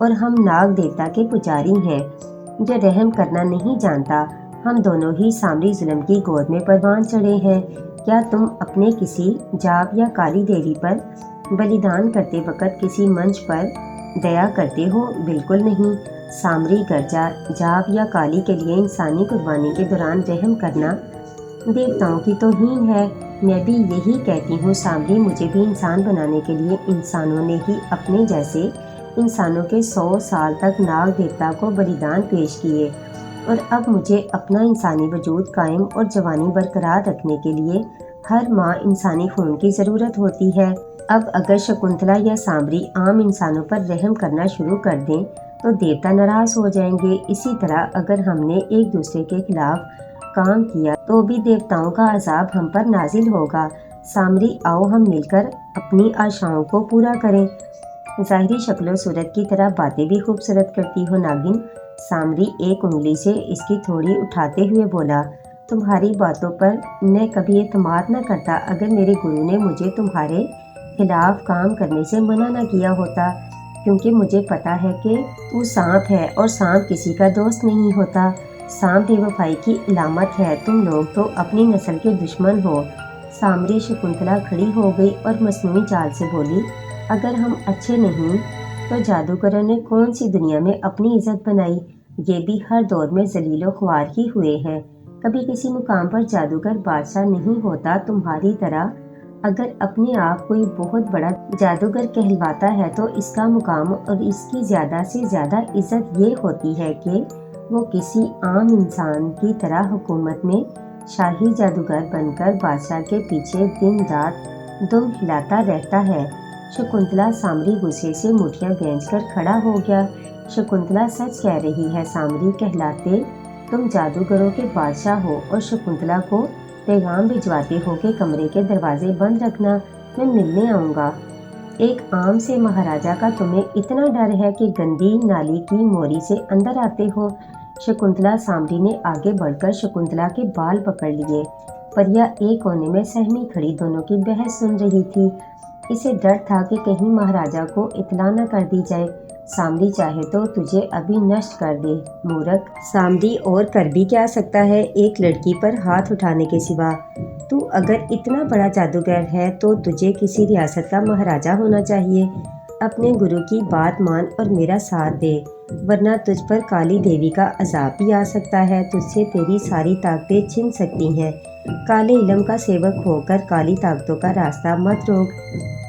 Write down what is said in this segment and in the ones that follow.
اور ہم ناگ دیوتا کے پجاری ہیں جو رحم کرنا نہیں جانتا۔ ہم دونوں ہی سامری ظلم کی گود میں پروان چڑھے ہیں۔ کیا تم اپنے کسی جاب یا کالی دیوی پر بلیدان کرتے وقت کسی منچ پر دیا کرتے ہو؟ بالکل نہیں۔ سامری گرجا جاب یا کالی کے لیے انسانی قربانی کے دوران رحم کرنا دیوتاؤں کی توہین ہے۔ میں بھی یہی کہتی ہوں سامری، مجھے بھی انسان بنانے کے لیے انسانوں نے ہی اپنے جیسے انسانوں کے 100 سال تک ناگ دیوتا کو بلیدان پیش کیے، اور اب مجھے اپنا انسانی وجود قائم اور جوانی برقرار رکھنے کے لیے ہر ماہ انسانی خون کی ضرورت ہوتی ہے۔ اب اگر شکنتلا یا سامری عام انسانوں پر رحم کرنا شروع کر دیں تو دیوتا ناراض ہو جائیں گے۔ اسی طرح اگر ہم نے ایک دوسرے کے خلاف کام کیا تو بھی دیوتاؤں کا عذاب ہم پر نازل ہوگا۔ سامری، آؤ ہم مل کر اپنی آشاؤں کو پورا کریں۔ ظاہری شکل و صورت کی طرح باتیں بھی خوبصورت کرتی ہو ناگن۔ سامری ایک انگلی سے اس کی تھوڑی اٹھاتے ہوئے بولا، تمہاری باتوں پر میں کبھی اعتماد نہ کرتا اگر میرے گرو نے مجھے تمہارے خلاف کام کرنے سے منع نہ کیا ہوتا، کیونکہ مجھے پتا ہے کہ تو سانپ ہے اور سانپ کسی کا دوست نہیں ہوتا۔ سانپ بے وفائی کی علامت ہے۔ تم لوگ تو اپنی نسل کے دشمن ہو۔ سامری، شکنتلا کھڑی ہو گئی اور مصنوعی چال سے بولی، اگر ہم اچھے نہیں تو جادوگروں نے کون سی دنیا میں اپنی عزت بنائی؟ یہ بھی ہر دور میں ذلیل و خوار ہی ہوئے ہیں۔ کبھی کسی مقام پر جادوگر بادشاہ نہیں ہوتا۔ تمہاری طرح اگر اپنے آپ کوئی بہت بڑا جادوگر کہلواتا ہے تو اس کا مقام اور اس کی زیادہ سے زیادہ عزت یہ ہوتی ہے کہ وہ کسی عام انسان کی طرح حکومت میں شاہی جادوگر بن کر بادشاہ کے پیچھے دن رات دم ہلاتا رہتا ہے۔ شکنتلا، سامری غصے سے مٹھیاں گھینچ کر کھڑا ہو گیا۔ شکنتلا سچ کہہ رہی ہے سامری، کہلاتے تم جادوگروں کے بادشاہ ہو اور شکنتلا کو پیغام بھجواتے ہو کہ کمرے کے دروازے بند رکھنا، میں ملنے آؤں گا۔ ایک عام سے مہاراجا کا تمہیں اتنا ڈر ہے کہ گندی نالی کی موری سے اندر آتے ہو؟ شکنتلا، سامری نے آگے بڑھ کر شکنتلا کے بال پکڑ لیے۔ پریا ایک کونے میں سہمی کھڑی دونوں کی بحث سن رہی تھی۔ اسے ڈر تھا کہ کہیں مہاراجا کو اطلاع نہ کر دی جائے۔ سامری چاہے تو تجھے ابھی نشٹ کر دے، مورخ۔ سامری، اور کر بھی کیا سکتا ہے ایک لڑکی پر ہاتھ اٹھانے کے سوا؟ تو اگر اتنا بڑا جادوگر ہے تو تجھے کسی ریاست کا مہاراجا ہونا چاہیے۔ اپنے گرو کی بات مان اور میرا ساتھ دے، ورنہ تجھ پر کالی دیوی کا عذاب بھی آ سکتا ہے، تجھ سے تیری ساری طاقتیں چھن سکتی ہیں۔ کالے علم کا سیوک ہو کر کالی طاقتوں کا راستہ مت روک،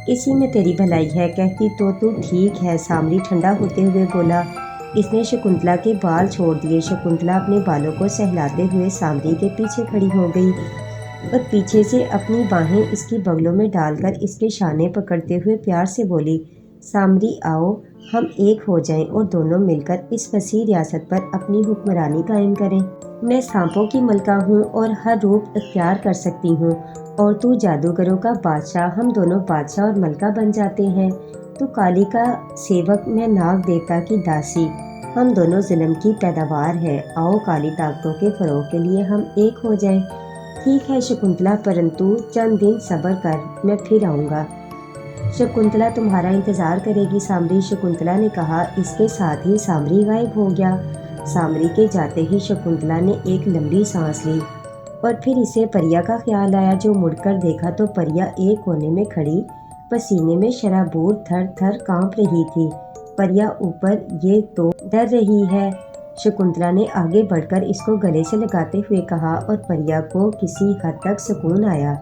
اسی میں تیری بھلائی ہے۔ کہتی تو ٹھیک ہے، سامری ٹھنڈا ہوتے ہوئے بولا۔ اس نے شکنتلا کے بال چھوڑ دیے۔ شکنتلا اپنے بالوں کو سہلاتے ہوئے سامری کے پیچھے کھڑی ہو گئی اور پیچھے سے اپنی باہیں اس کی بغلوں میں ڈال کر اس کے شانے پکڑتے ہوئے پیار سے بولی، سامری آؤ ہم ایک ہو جائیں اور دونوں مل کر اس وسیع ریاست پر اپنی حکمرانی قائم کریں۔ میں سانپوں کی ملکہ ہوں اور ہر روپ اختیار کر سکتی ہوں، اور تو جادوگروں کا بادشاہ۔ ہم دونوں بادشاہ اور ملکہ بن جاتے ہیں۔ تو کالی کا سیوک، میں ناگ دیوتا کی داسی۔ ہم دونوں ظلم کی پیداوار ہیں۔ آؤ کالی طاقتوں کے فروغ کے لیے ہم ایک ہو جائیں۔ ٹھیک ہے شکنتلا، پرنتو چند دن صبر کر، میں پھر آؤں گا۔ شکنتلا تمہارا انتظار کرے گی سامری، شکنتلا نے کہا۔ اس کے ساتھ ہی سامری غائب ہو گیا۔ سامری کے جاتے ہی شکنتلا نے ایک لمبی سانس لی اور پھر اسے پریا کا خیال آیا، جو مڑ کر دیکھا تو پریا ایک کونے میں کھڑی پسینے میں شرابور تھر تھر کانپ رہی تھی۔ پریا اوپر، یہ تو ڈر رہی ہے، شکنتلا نے آگے بڑھ کر اس کو گلے سے لگاتے ہوئے کہا، اور پریا کو کسی حد تک سکون آیا۔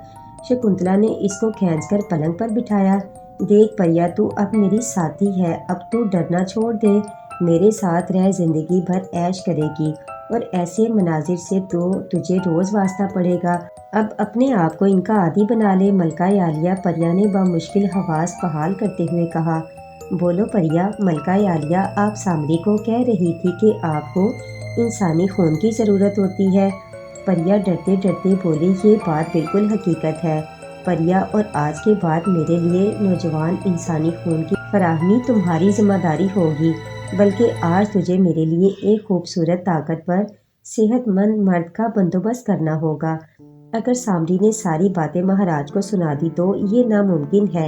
شکنتلا نے اس کو کھینچ کر پلنگ پر بٹھایا۔ دیکھ پریا، تو اب میری ساتھی ہے، اب تو ڈرنا چھوڑ دے، میرے ساتھ رہ زندگی بھر عیش کرے گی، اور ایسے مناظر سے تو تجھے روز واسطہ پڑے گا۔ اب اپنے آپ کو ان کا عادی بنا لے۔ ملکہ عالیہ، پریا نے بمشکل حواس بحال کرتے ہوئے کہا۔ بولو پریا۔ ملکہ عالیہ، آپ سامری کو کہہ رہی تھی کہ آپ کو انسانی خون کی ضرورت ہوتی ہے۔ پریا ڈرتے ڈرتے بولی، یہ بات بالکل حقیقت ہے پریا، اور آج کے بعد میرے لیے نوجوان انسانی خون کی فراہمی تمہاری ذمہ داری ہوگی، بلکہ آج تجھے میرے لیے ایک خوبصورت طاقتور صحت مند مرد کا بندوبست کرنا ہوگا۔ اگر سامری نے ساری باتیں مہاراج کو سنا دی تو یہ ناممکن ہے،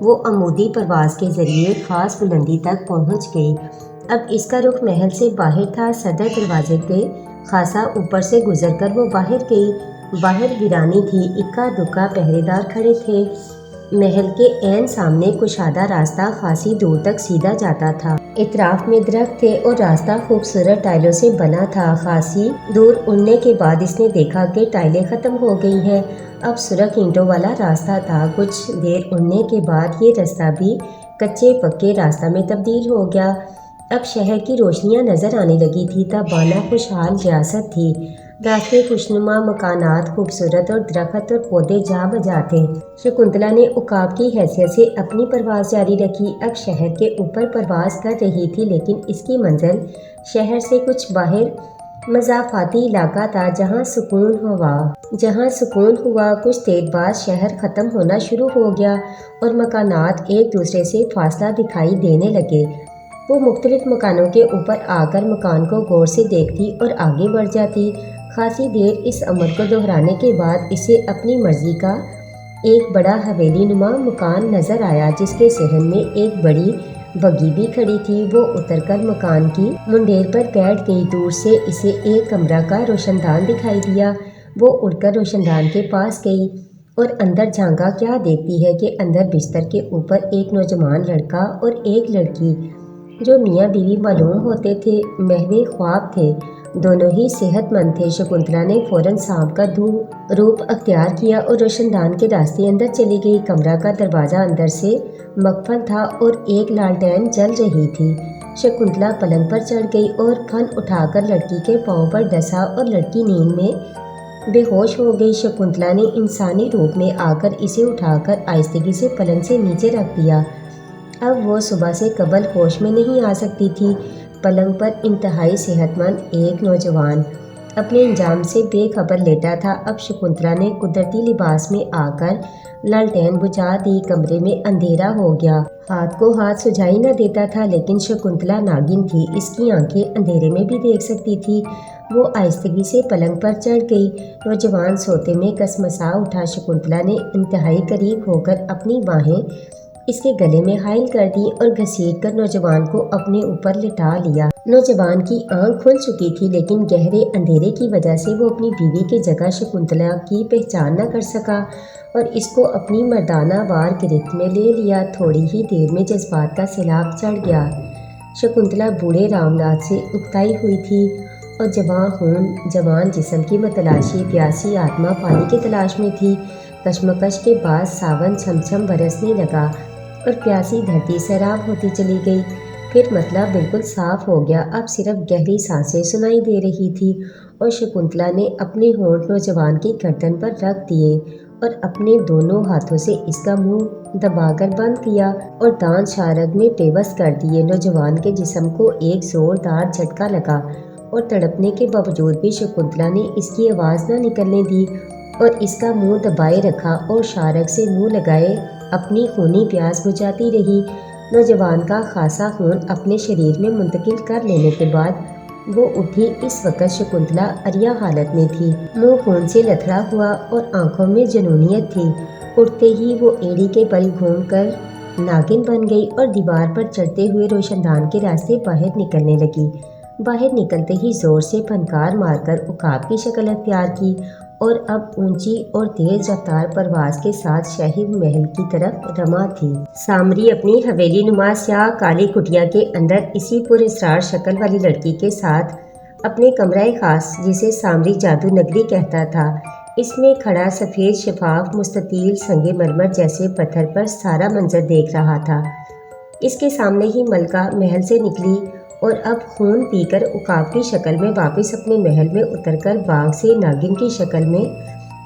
وہ عمودی پرواز کے ذریعے خاص بلندی تک پہنچ گئی۔ اب اس کا رخ محل سے باہر تھا۔ صدر دروازے کے خاصا اوپر سے گزر کر وہ باہر گئی۔ باہر ویرانی تھی، اکا دکا پہرے دار کھڑے تھے۔ محل کے عین سامنے کشادہ راستہ خاصی دور تک سیدھا جاتا تھا۔ اطراف میں درخت تھے اور راستہ خوبصورت ٹائلوں سے بنا تھا۔ خاصی دور اڑنے کے بعد اس نے دیکھا کہ ٹائلیں ختم ہو گئی ہیں، اب سرخ اینٹوں والا راستہ تھا۔ کچھ دیر اڑنے کے بعد یہ راستہ بھی کچے پکے راستہ میں تبدیل ہو گیا۔ اب شہر کی روشنیاں نظر آنے لگی تھی۔ تابانہ خوشحال ریاست تھی۔ راستے خوشنما، مکانات خوبصورت اور درخت اور پودے جا بجا تھے۔ شکنتلا نے عقاب کی حیثیت سے اپنی پرواز جاری رکھی۔ اب شہر کے اوپر پرواز کر رہی تھی، لیکن اس کی منزل شہر سے کچھ باہر مضافاتی علاقہ تھا جہاں سکون ہوا۔ کچھ دیر بعد شہر ختم ہونا شروع ہو گیا اور مکانات ایک دوسرے سے فاصلہ دکھائی دینے لگے۔ وہ مختلف مکانوں کے اوپر آ کر مکان کو غور سے دیکھتی اور آگے بڑھ جاتی۔ خاصی دیر اس عمل کو دہرانے کے بعد اسے اپنی مرضی کا ایک بڑا حویلی نما مکان نظر آیا، جس کے صحن میں ایک بڑی بگھی بھی کھڑی تھی۔ وہ اتر کر مکان کی منڈیر پر بیٹھ گئی۔ دور سے اسے ایک کمرہ کا روشن دان دکھائی دیا۔ وہ اڑ کر روشن دان کے پاس گئی اور اندر جھانکا۔ کیا دیکھتی ہے کہ اندر بستر کے اوپر ایک نوجوان لڑکا اور ایک لڑکی، جو میاں بیوی معلوم ہوتے تھے، محو خواب تھے۔ دونوں ہی صحت مند تھے۔ شکنتلا نے فوراً سانپ کا روپ اختیار کیا اور روشن دان کے راستے اندر چلی گئی۔ کمرہ کا دروازہ اندر سے مقفل تھا اور ایک لالٹین جل رہی تھی۔ شکنتلا پلنگ پر چڑھ گئی اور پھن اٹھا کر لڑکی کے پاؤں پر ڈسا اور لڑکی نیند میں بے ہوش ہو گئی۔ شکنتلا نے انسانی روپ میں آ کر اسے اٹھا کر آہستگی سے پلنگ سے نیچے رکھ دیا۔ اب وہ صبح سے قبل ہوش میں نہیں آ سکتی تھی۔ پلنگ پر انتہائی صحت مند ایک نوجوان اپنے انجام سے بے خبر لیٹا تھا۔ اب شکنتلا نے قدرتی لباس میں آ کر لالٹین بجھا دی۔ کمرے میں اندھیرا ہو گیا۔ ہاتھ کو ہاتھ سجائی نہ دیتا تھا، لیکن شکنتلا ناگن تھی، اس کی آنکھیں اندھیرے میں بھی دیکھ سکتی تھی۔ وہ آہستگی سے پلنگ پر چڑھ گئی۔ نوجوان سوتے میں کسمسا اٹھا۔ شکنتلا نے انتہائی قریب ہو کر اپنی باہیں اس کے گلے میں حائل کر دی اور گھسیٹ کر نوجوان کو اپنے اوپر لٹا لیا۔ نوجوان کی آنکھ کھل چکی تھی، لیکن گہرے اندھیرے کی وجہ سے وہ اپنی بیوی کی جگہ شکنتلا کی پہچان نہ کر سکا اور اس کو اپنی مردانہ وار گرفت میں لے لیا۔ تھوڑی ہی دیر میں جذبات کا سیلاب چڑھ گیا۔ شکنتلا بوڑھے رام ناتھ سے اکتائی ہوئی تھی اور جواں خون، جوان جسم کی متلاشی، پیاسی آتما پانی کی تلاش میں تھی۔ کشمکش کے بعد ساون چھم چھم برسنے لگا اور پیاسی دھرتی سیراب ہوتی چلی گئی۔ پھر مطلب بالکل صاف ہو گیا۔ اب صرف گہری سانسیں سنائی دے رہی تھی اور شکنتلا نے اپنے ہونٹ نوجوان کی گردن پر رکھ دیے اور اپنے دونوں ہاتھوں سے اس کا منہ دبا کر بند کیا اور دانت شارگ میں پیوست کر دیے۔ نوجوان کے جسم کو ایک زوردار جھٹکا لگا اور تڑپنے کے باوجود بھی شکنتلا نے اس کی آواز نہ نکلنے دی اور اس کا منہ دبائے رکھا اور شارگ سے منہ لگائے اپنی خونی پیاس بجھاتی رہی۔ نوجوان کا خاصا خون اپنے شریر میں منتقل کر لینے کے بعد وہ اٹھی۔ اس وقت شکنتلا عریاں حالت میں تھی، منہ خون سے لتھڑا ہوا اور آنکھوں میں جنونیت تھی۔ اٹھتے ہی وہ ایڑی کے بل گھوم کر ناگن بن گئی اور دیوار پر چڑھتے ہوئے روشن دان کے راستے باہر نکلنے لگی۔ باہر نکلتے ہی زور سے پھنکار مار کر عقاب کی شکل اختیار کی اور اب اونچی اور تیز رفتار پرواز کے ساتھ شاہی محل کی طرف رواں تھی۔ سامری اپنی حویلی نما سیاہ کالی کٹیا کے اندر اسی پراسرار شکل والی لڑکی کے ساتھ اپنے کمرہ خاص، جسے سامری جادو نگری کہتا تھا، اس میں کھڑا سفید شفاف مستطیل سنگ مرمر جیسے پتھر پر سارا منظر دیکھ رہا تھا۔ اس کے سامنے ہی ملکہ محل سے نکلی اور اب خون پی کر عقاب کی شکل میں واپس اپنے محل میں اتر کر باغ سے ناگن کی شکل میں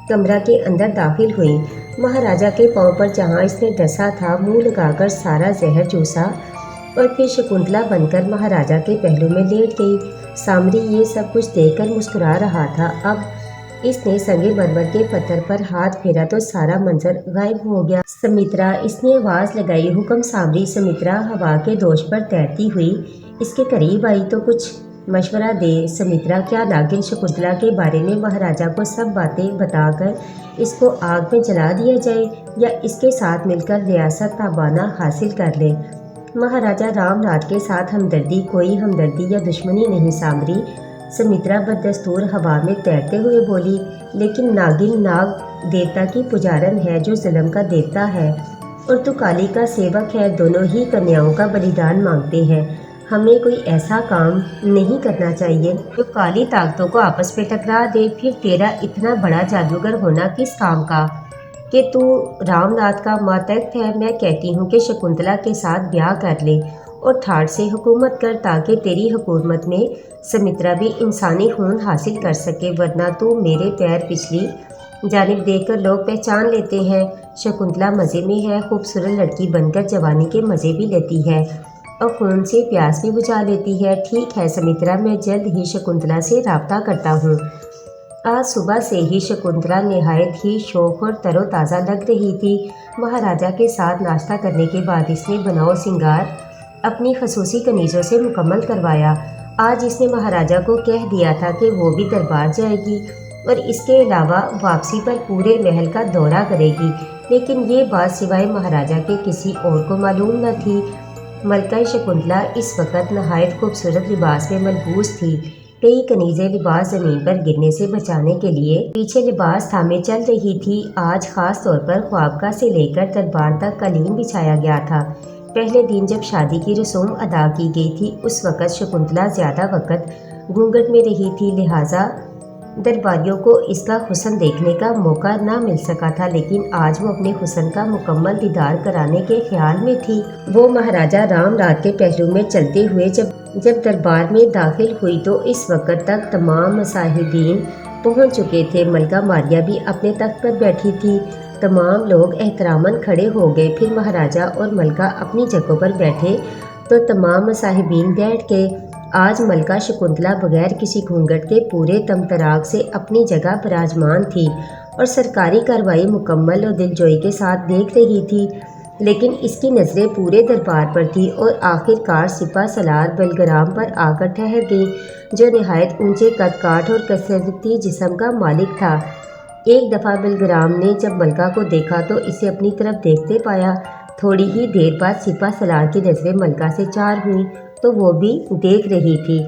کمرہ کے اندر داخل ہوئی۔ مہاراجا کے پاؤں پر جہاں اس نے ڈسا تھا، منہ لگا کر سارا زہر چوسا اور پھر شکنتلا بن کر مہاراجا کے پہلو میں لیٹ گئی۔ سامری یہ سب کچھ دیکھ کر مسکرا رہا تھا۔ اب اس نے سنگ مرمر کے پتھر پر ہاتھ پھیرا تو سارا منظر غائب ہو گیا۔ سمترا، اس نے آواز لگائی۔ حکم سامری۔ سمترا ہوا کے دوش پر تیرتی ہوئی اس کے قریب آئی تو کچھ مشورہ دے سمترا کیا ناگن شکنتلا کے بارے میں مہاراجا کو سب باتیں بتا کر اس کو آگ میں جلا دیا جائے یا اس کے ساتھ مل کر ریاست تابانہ حاصل کر لے۔ مہاراجا رام ناتھ کے ساتھ ہمدردی کوئی ہمدردی یا دشمنی نہیں سامری، سمترا بدستور ہوا میں تیرتے ہوئے بولی، لیکن ناگن ناگ دیوتا کی پجارن ہے جو ظلم کا دیوتا ہے اور تو کالی کا سیوک ہے، دونوں ہی کنیاؤں کا بلیدان مانگتے ہیں۔ ہمیں کوئی ایسا کام نہیں کرنا چاہیے جو کالی طاقتوں کو آپس میں ٹکرا دے۔ پھر تیرا اتنا بڑا جادوگر ہونا کس کام کا کہ تو رام ناتھ کا ماتحت ہے؟ میں کہتی ہوں کہ شکنتلا کے ساتھ بیاہ کر لے اور ٹھاٹ سے حکومت کر تاکہ تیری حکومت میں سمترا بھی انسانی خون حاصل کر سکے، ورنہ تو میرے پیر پچھلی جانب دیکھ کر لوگ پہچان لیتے ہیں۔ شکنتلا مزے میں ہے، خوبصورت لڑکی بن کر جوانی کے مزے بھی لیتی ہے اور خون سے پیاس بھی بجھا لیتی ہے۔ ٹھیک ہے سمترا، میں جلد ہی شکنتلا سے رابطہ کرتا ہوں۔ آج صبح سے ہی شکنتلا نہایت ہی شوق اور تر و تازہ لگ رہی تھی۔ مہاراجا کے ساتھ ناشتہ کرنے کے بعد اس نے بناؤ سنگار اپنی خصوصی کنیزوں سے مکمل کروایا۔ آج اس نے مہاراجا کو کہہ دیا تھا کہ وہ بھی دربار جائے گی اور اس کے علاوہ واپسی پر پورے محل کا دورہ کرے گی، لیکن یہ بات سوائے مہاراجا کے کسی اور کو معلوم نہ تھی۔ ملکہ شکنتلا اس وقت نہایت خوبصورت لباس میں ملبوس تھی۔ کئی کنیزیں لباس زمین پر گرنے سے بچانے کے لیے پیچھے لباس تھامے چل رہی تھی۔ آج خاص طور پر خوابگاہ سے لے کر دربار تک قالین بچھایا گیا تھا۔ پہلے دن جب شادی کی رسوم ادا کی گئی تھی اس وقت شکنتلا زیادہ وقت گھونگھٹ میں رہی تھی، لہٰذا درباریوں کو اس کا حسن دیکھنے کا موقع نہ مل سکا تھا، لیکن آج وہ اپنے حسن کا مکمل دیدار کرانے کے خیال میں تھی۔ وہ مہاراجا رام ناتھ کے پہلو میں چلتے ہوئے جب دربار میں داخل ہوئی تو اس وقت تک تمام مصاحبین پہنچ چکے تھے۔ ملکہ ماریا بھی اپنے تخت پر بیٹھی تھی۔ تمام لوگ احتراماً کھڑے ہو گئے، پھر مہاراجا اور ملکہ اپنی جگہوں پر بیٹھے تو تمام مصاحبین بیٹھ گئے۔ آج ملکہ شکنتلا بغیر کسی گھونگھٹ کے پورے طمطراق سے اپنی جگہ براجمان تھی اور سرکاری کارروائی مکمل اور دلجوئی کے ساتھ دیکھ رہی تھی، لیکن اس کی نظریں پورے دربار پر تھیں اور آخر کار سپہ سالار بلگرام پر آ کر ٹھہر گئی، جو نہایت اونچے قد کاٹ اور کثرتی جسم کا مالک تھا۔ ایک دفعہ بلگرام نے جب ملکہ کو دیکھا تو اسے اپنی طرف دیکھتے پایا۔ تھوڑی ہی دیر بعد سپہ سالار کی نظریں ملکہ سے چار ہوئیں تو وہ بھی دیکھ رہی تھی۔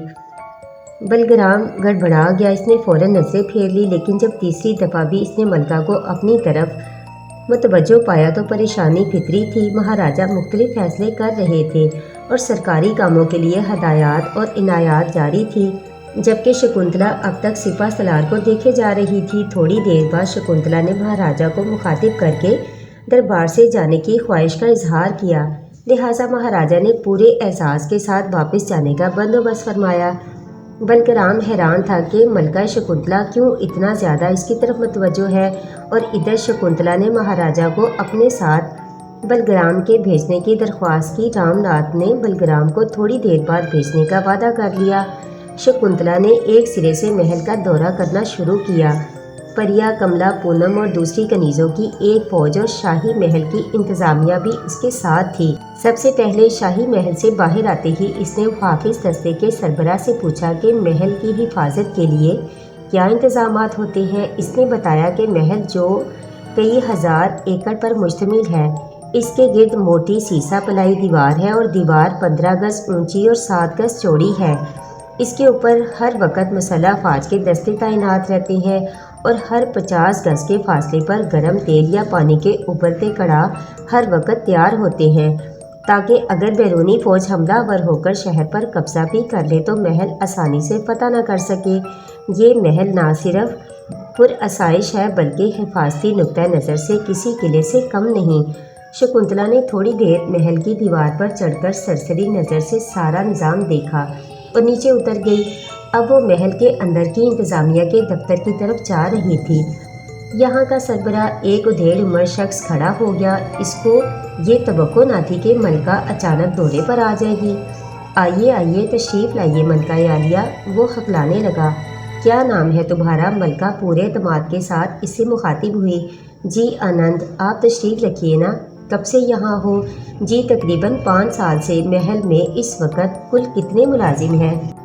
بلگرام گڑبڑا گیا، اس نے فوراً نظریں پھیر لی، لیکن جب تیسری دفعہ بھی اس نے ملکہ کو اپنی طرف متوجہ پایا تو پریشانی فطری تھی۔ مہاراجا مختلف فیصلے کر رہے تھے اور سرکاری کاموں کے لیے ہدایات اور عنایات جاری تھی، جبکہ شکنتلا اب تک سپہ سالار کو دیکھے جا رہی تھی۔ تھوڑی دیر بعد شکنتلا نے مہاراجا کو مخاطب کر کے دربار سے جانے کی خواہش کا اظہار کیا، لہٰذا مہاراجا نے پورے اعزاز کے ساتھ واپس جانے کا بندوبست فرمایا۔ بلگرام حیران تھا کہ ملکہ شکنتلا کیوں اتنا زیادہ اس کی طرف متوجہ ہے، اور ادھر شکنتلا نے مہاراجا کو اپنے ساتھ بلگرام کے بھیجنے کی درخواست کی۔ رام ناتھ نے بلگرام کو تھوڑی دیر بعد بھیجنے کا وعدہ کر لیا۔ شکنتلا نے ایک سرے سے محل کا دورہ کرنا شروع کیا۔ پریا، کملا، پونم اور دوسری کنیزوں کی ایک فوج اور شاہی محل کی انتظامیہ بھی اس کے ساتھ تھی۔ سب سے پہلے شاہی محل سے باہر آتے ہی اس نے حافظ دستے کے سربراہ سے پوچھا کہ محل کی حفاظت کے لیے کیا انتظامات ہوتے ہیں۔ اس نے بتایا کہ محل جو کئی ہزار ایکڑ پر مشتمل ہے، اس کے گرد موٹی سیسہ پلائی دیوار ہے اور دیوار 15 گز اونچی اور 7 گز چوڑی ہے۔ اس کے اوپر ہر وقت مسلح افواج کے دستے تعینات رہتے ہیں اور ہر 50 گز کے فاصلے پر گرم تیل یا پانی کے ابلتے کڑاہ ہر وقت تیار ہوتے ہیں، تاکہ اگر بیرونی فوج حملہ آور ہو کر شہر پر قبضہ بھی کر لے تو محل آسانی سے فتح نہ کر سکے۔ یہ محل نہ صرف پرآسائش ہے بلکہ حفاظتی نقطۂ نظر سے کسی قلعے سے کم نہیں۔ شکنتلا نے تھوڑی دیر محل کی دیوار پر چڑھ کر سرسری نظر سے سارا نظام دیکھا اور نیچے اتر گئی۔ اب وہ محل کے اندر کی انتظامیہ کے دفتر کی طرف جا رہی تھی۔ یہاں کا سربراہ ایک ادھیڑ عمر شخص کھڑا ہو گیا۔ اس کو یہ توقع نہ تھی کہ ملکہ اچانک دورے پر آ جائے گی۔ آئیے آئیے، تشریف لائیے ملکہ عالیہ، وہ ہکلانے لگا۔ کیا نام ہے تمہارا؟ ملکہ پورے اعتماد کے ساتھ اس سے مخاطب ہوئی۔ جی آنند، آپ تشریف رکھیے نا، کب سے یہاں ہو؟ جی تقریباً 5 سال سے۔ محل میں اس وقت کل کتنے ملازم ہیں؟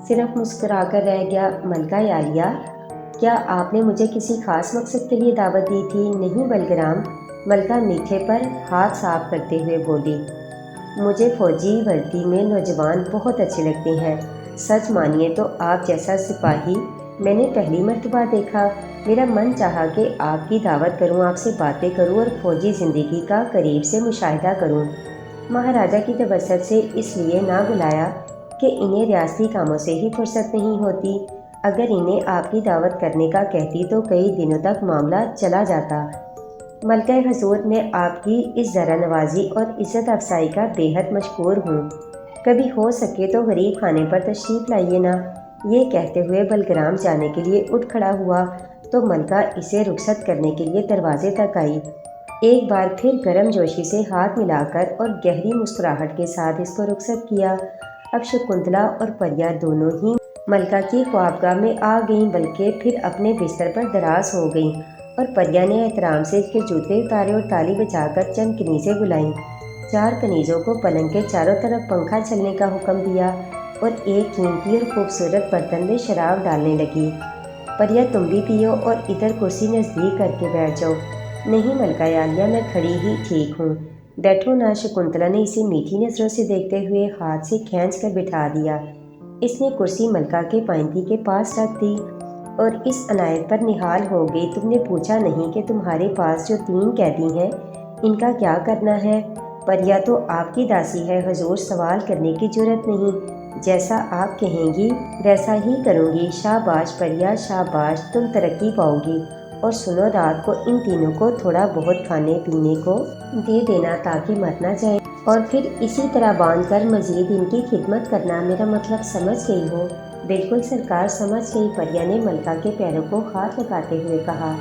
صرف مسکرا کر رہ گیا۔ ملکہ عالیہ، کیا آپ نے مجھے کسی خاص مقصد کے لیے دعوت دی تھی؟ نہیں بلگرام، ملکہ میٹھے پر ہاتھ صاف کرتے ہوئے بولی۔ مجھے فوجی وردی میں نوجوان بہت اچھے لگتے ہیں۔ سچ مانیے تو آپ جیسا سپاہی میں نے پہلی مرتبہ دیکھا۔ میرا من چاہا کہ آپ کی دعوت کروں، آپ سے باتیں کروں اور فوجی زندگی کا قریب سے مشاہدہ کروں۔ مہاراجہ کی توسط سے اس لیے نہ بلایا کہ انہیں ریاستی کاموں سے ہی فرصت نہیں ہوتی۔ اگر انہیں آپ کی دعوت کرنے کا کہتی تو کئی دنوں تک معاملہ چلا جاتا۔ ملکہ حضور، میں آپ کی اس ذرا نوازی اور عزت افزائی کا بے حد مشکور ہوں۔ کبھی ہو سکے تو غریب خانے پر تشریف لائیے نا۔ یہ کہتے ہوئے بلگرام جانے کے لیے اٹھ کھڑا ہوا تو ملکہ اسے رخصت کرنے کے لیے دروازے تک آئی۔ ایک بار پھر گرم جوشی سے ہاتھ ملا کر اور گہری مسکراہٹ کے ساتھ اس کو رخصت کیا۔ اب شکنتلا اور پریا دونوں ہی ملکہ کی خوابگاہ میں آ گئیں، بلکہ پھر اپنے بستر پر دراز ہو گئیں، اور پریا نے احترام سے اس کے جوتے اتارے اور تالی بجا کر چند کنیزیں بلائیں۔ 4 کنیزوں کو پلنگ کے چاروں طرف پنکھا چلنے کا حکم دیا اور ایک قیمتی اور خوبصورت برتن میں شراب ڈالنے لگی۔ پریا، تم بھی پیو اور ادھر کرسی نزدیک کر کے بیٹھ جاؤ۔ نہیں ملکہ عالیہ، میں کھڑی ہی ٹھیک ہوں۔ بیٹھو نا۔ شکنتلا نے اسے میٹھی نظروں سے دیکھتے ہوئے ہاتھ سے کھینچ کر بٹھا دیا۔ اس نے کرسی ملکہ کے پائنتی کے پاس رکھ دی اور اس عنایت پر نہال ہو گئی۔ تم نے پوچھا نہیں کہ تمہارے پاس جو 3 قیدی ہیں ان کا کیا کرنا ہے؟ پریا تو آپ کی داسی ہے حضور، سوال کرنے کی جرأت نہیں۔ جیسا آپ کہیں گی ویسا ہی کروں گی۔ شاباش پریا، شاباش، تم ترقی پاؤ گی۔ اور سنو، رات کو ان تینوں کو تھوڑا بہت کھانے پینے کو دے دینا تاکہ مر نہ جائیں، اور پھر اسی طرح باندھ کر مزید ان کی خدمت کرنا۔ میرا مطلب سمجھ گئی ہو؟ بالکل سرکار، سمجھ گئی، پریا نے ملکہ کے پیروں کو ہاتھ لگاتے ہوئے کہا۔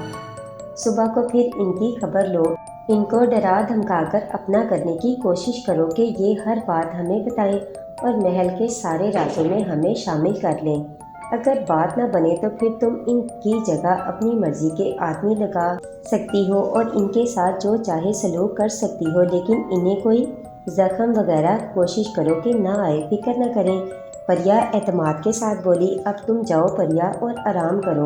صبح کو پھر ان کی خبر لو۔ ان کو ڈرا دھمکا کر اپنا کرنے کی کوشش کرو کہ یہ ہر بات ہمیں بتائیں اور محل کے سارے رازوں میں ہمیں شامل کر لیں۔ اگر بات نہ بنے تو پھر تم ان کی جگہ اپنی مرضی کے آدمی لگا سکتی ہو اور ان کے ساتھ جو چاہے سلوک کر سکتی ہو، لیکن انہیں کوئی زخم وغیرہ کوشش کرو کہ نہ آئے، فکر نہ کریں۔ پریا اعتماد کے ساتھ بولی۔ اب تم جاؤ پریا اور آرام کرو،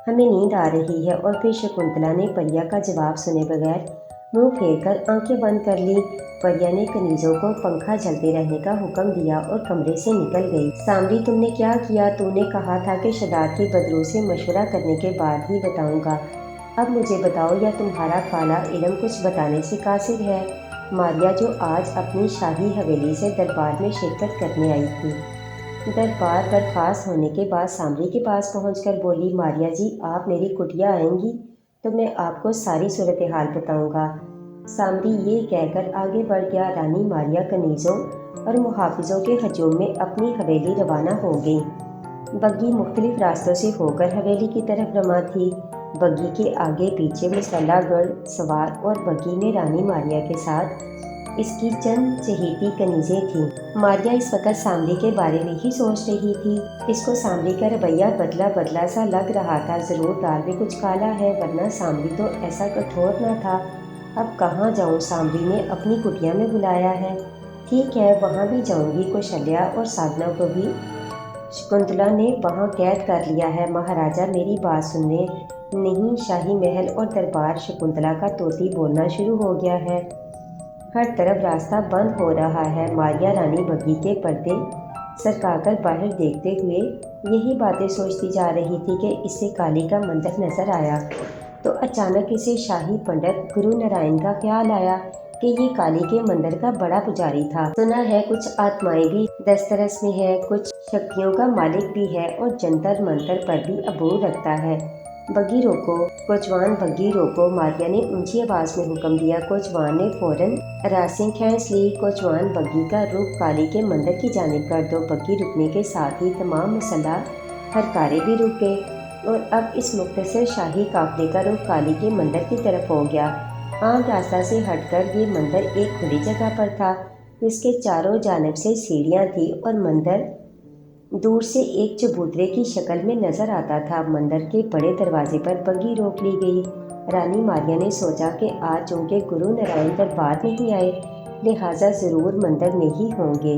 ہمیں نیند آ رہی ہے۔ اور پھر شکنتلا نے پریا کا جواب سنے بغیر منہ پھیر کر آنکھیں بند کر لی۔ پریا نے کنیزوں کو پنکھا چلتے رہنے کا حکم دیا اور کمرے سے نکل گئی۔ سامری، تم نے کیا کیا؟ تو نے کہا تھا کہ شداد کی بدرو سے مشورہ کرنے کے بعد ہی بتاؤں گا۔ اب مجھے بتاؤ، یا تمہارا کالا علم کچھ بتانے سے قاصر ہے؟ ماریا، جو آج اپنی شاہی حویلی سے دربار میں شرکت کرنے آئی تھی، دربار برخاست ہونے کے بعد سامری کے پاس پہنچ کر بولی، ماریا جی، آپ میری کٹیا آئیں گی تو میں آپ کو ساری صورتحال بتاؤں گا۔ سامری یہ کہہ کر آگے بڑھ گیا۔ رانی ماریا کنیزوں اور محافظوں کے ہجوم میں اپنی حویلی روانہ ہو گئی۔ بگھی مختلف راستوں سے ہو کر حویلی کی طرف رواں تھی۔ بگھی کے آگے پیچھے مسلح گھڑ سوار اور بگھی میں رانی ماریا کے ساتھ اس کی چند چہیتی کنیزیں تھیں۔ ماریا اس وقت سامری کے بارے میں ہی سوچ رہی تھی۔ اس کو سامری کا رویہ بدلا بدلا سا لگ رہا تھا۔ ضرور دال میں کچھ کالا ہے، ورنہ سامری تو ایسا کٹھور نہ تھا۔ اب کہاں جاؤں؟ سامری نے اپنی کٹیا میں بلایا ہے۔ ٹھیک ہے، وہاں بھی جاؤں گی۔ کوشلیا اور سادھنا کو بھی شکنتلا نے وہاں قید کر لیا ہے۔ مہاراجا میری بات سننے نہیں، شاہی محل اور دربار۔ شکنتلا کا طوطی بولنا شروع ہو گیا ہے۔ ہر طرف راستہ بند ہو رہا ہے۔ ماریا رانی بگھی کے پردے سرکا کر باہر دیکھتے ہوئے یہی باتیں سوچتی جا رہی تھی کہ اسے کالی کا مندر نظر آیا تو اچانک اسے شاہی پنڈت گرو نارائن کا خیال آیا کہ یہ کالی کے مندر کا بڑا پجاری تھا۔ سنا ہے کچھ آتمائیں بھی دسترس میں ہے، کچھ شکتیوں کا مالک بھی ہے اور جنتر منتر پر بھی عبور رکھتا ہے۔ بگھی روکو، کوچوان، بگھی روکو، ماریا نے اونچی آواز میں حکم دیا۔ کوچوان نے فوراً راسیں کھینچ لی۔ کوچوان، بگھی کا رخ کالی کے مندر کی جانب کر دو۔ بگھی رکنے کے ساتھ ہی تمام مسلح ہرکارے بھی رک گئے اور اب اس مختصر شاہی قافلے کا رخ کالی کے مندر کی طرف ہو گیا۔ عام راستہ سے ہٹ کر یہ مندر ایک کھلی جگہ پر تھا جس کے چاروں جانب سے سیڑھیاں تھیں اور مندر دور سے ایک چبوترے کی شکل میں نظر آتا تھا۔ مندر کے بڑے دروازے پر بگھی روک لی گئی۔ رانی ماریا نے سوچا کہ آج چونکہ گرو نارائن دربار نہیں آئے لہٰذا ضرور مندر میں ہی ہوں گے۔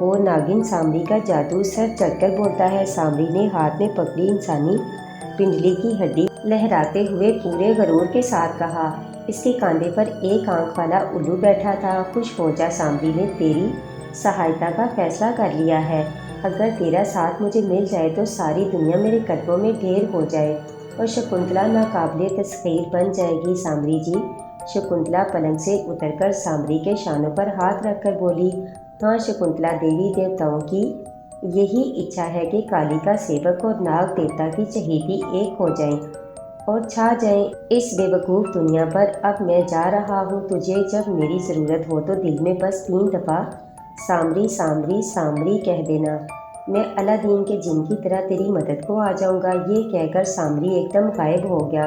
ہو ناگن سامری کا جادو سر چڑھ کر بولتا ہے۔ سامری نے ہاتھ میں پکڑی انسانی پنڈلی کی ہڈی لہراتے ہوئے پورے غرور کے ساتھ کہا۔ اس کے کاندھے پر ایک آنکھ والا الو بیٹھا تھا۔ خوش ہو جا سامری نے تیری سہایتا کا فیصلہ کر لیا ہے۔ اگر تیرا ساتھ مجھے مل جائے تو ساری دنیا میرے قدموں میں ڈھیر ہو جائے اور شکنتلا ناقابل تسخیر بن جائے گی۔ سامری جی، شکنتلا پلنگ سے اتر کر سامری کے شانوں پر ہاتھ رکھ کر بولی۔ ہاں شکنتلا دیوی دیوتاؤں کی یہی اچھا ہے کہ کالی کا سیوک اور ناگ دیوتا کی چہیتی ایک ہو جائیں اور چھا جائیں اس بے وقوف دنیا پر۔ اب میں جا رہا ہوں، تجھے جب میری ضرورت ہو تو دل میں بس 3 دفعہ سامری سامری سامری کہہ دینا، میں الادین کے جن کی طرح تیری مدد کو آ جاؤں گا۔ یہ کہہ کر سامری ایک دم غائب ہو گیا